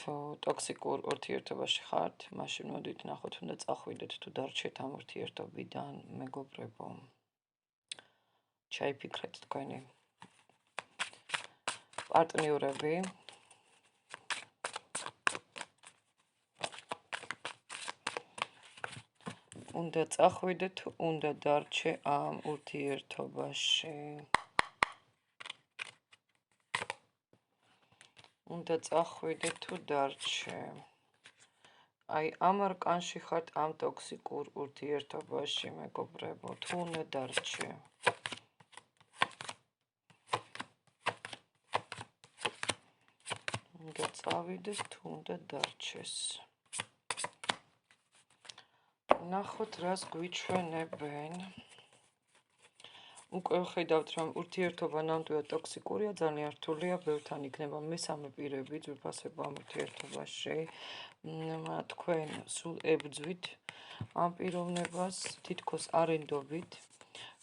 თუ ტოქსიკურ ურთიერთობაში ხართ, მაშინ მოდით ნახოთ, უნდა წახვიდეთ თუ დარჩეთ ამ ურთიერთობიდან, მეგობრებო. ჩაიფიქრეთ თქვენი პარტნიორები. უნდა წახვიდეთ თუ უნდა დარჩე ამ ურთიერთობაში. უნდა წახვიდე თუ დარჩე. აი ამ არკანში ხართ ამ ტოქსიკურ ურთიერთობაში, მეგობრებო, თუ უნდა დარჩე. უნდა წავიდეს თუ უნდა დარჩეს. ნახოთ რას გვიჩვენებენ. უკვე ხედავთ რომ ურთიერთობა ნამდვილად ტოქსიკურია, ძალიან რთულია, ბევრთან იქნება მესამე პირები, ძვირფასება ამ ურთიერთობაში. თქვენ სულ ებრძვით ამ პიროვნებას, თითქოს არენდობით,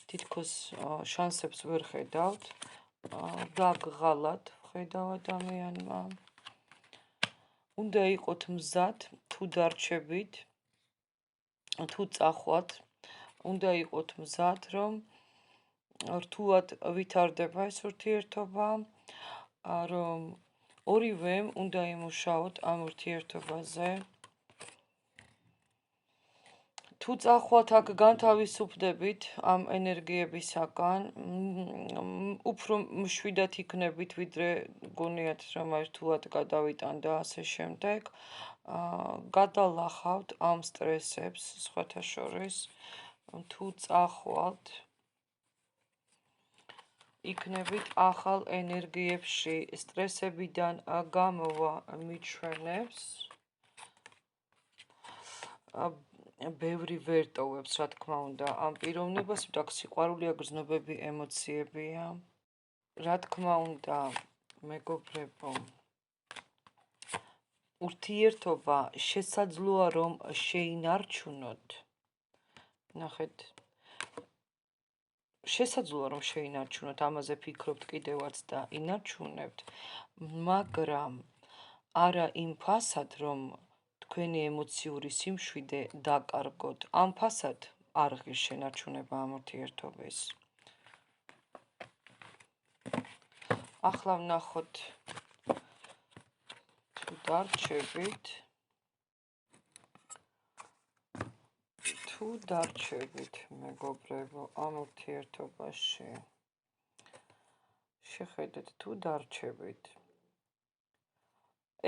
თითქოს შანსებს ვერ ხედავთ, გაგღალათ ხედავ ადამიანმა. უნდა იყოთ მზად, თუ დარჩებით, თუ წახვათ, უნდა იყოთ მზად, რომ რთულად ვითარდება ეს ურთიერთობა, რომ ორივემ უნდა იმუშაოთ ამ ურთიერთობაზე. თუ წახვათ აქ განთავისუფლდებით ამ ენერგიებისაგან, უფრო მშვიდად იქნებით, ვიდრე გონიათ რომ რთულად გადავიტან და ასე შემდეგ. გადალახავთ ამ სტრესებს, სხვათა შორის, თუ წახვალთ, იქნებით ახალ ენერგიებში, სტრესებიდან გამოვა მიჩვენებს. ბევრი ვერ ტოვებს, რა თქმა უნდა, ამ პიროვნებას, აქ სიყვარულია, გრძნობები, ემოციებია. რა თქმა უნდა, მეგობრებო, ურთიერთობა შესაძლოა რომ შეინარჩუნოთ. ნახეთ, შესაძლოა რომ შეინარჩუნოთ, ამაზე ფიქრობთ კიდევაც და ინარჩუნებთ, მაგრამ არა იმ ფასად, რომ თქვენი ემოციური სიმშვიდე დაკარგოთ. ამ ფასად არ ღირს შენარჩუნება ამ ურთიერთობის. ახლა ვნახოთ თუ დარჩებით. თუ დარჩებით, მეგობრებო, ამ ურთიერთობაში. შეხედეთ თუ დარჩებით.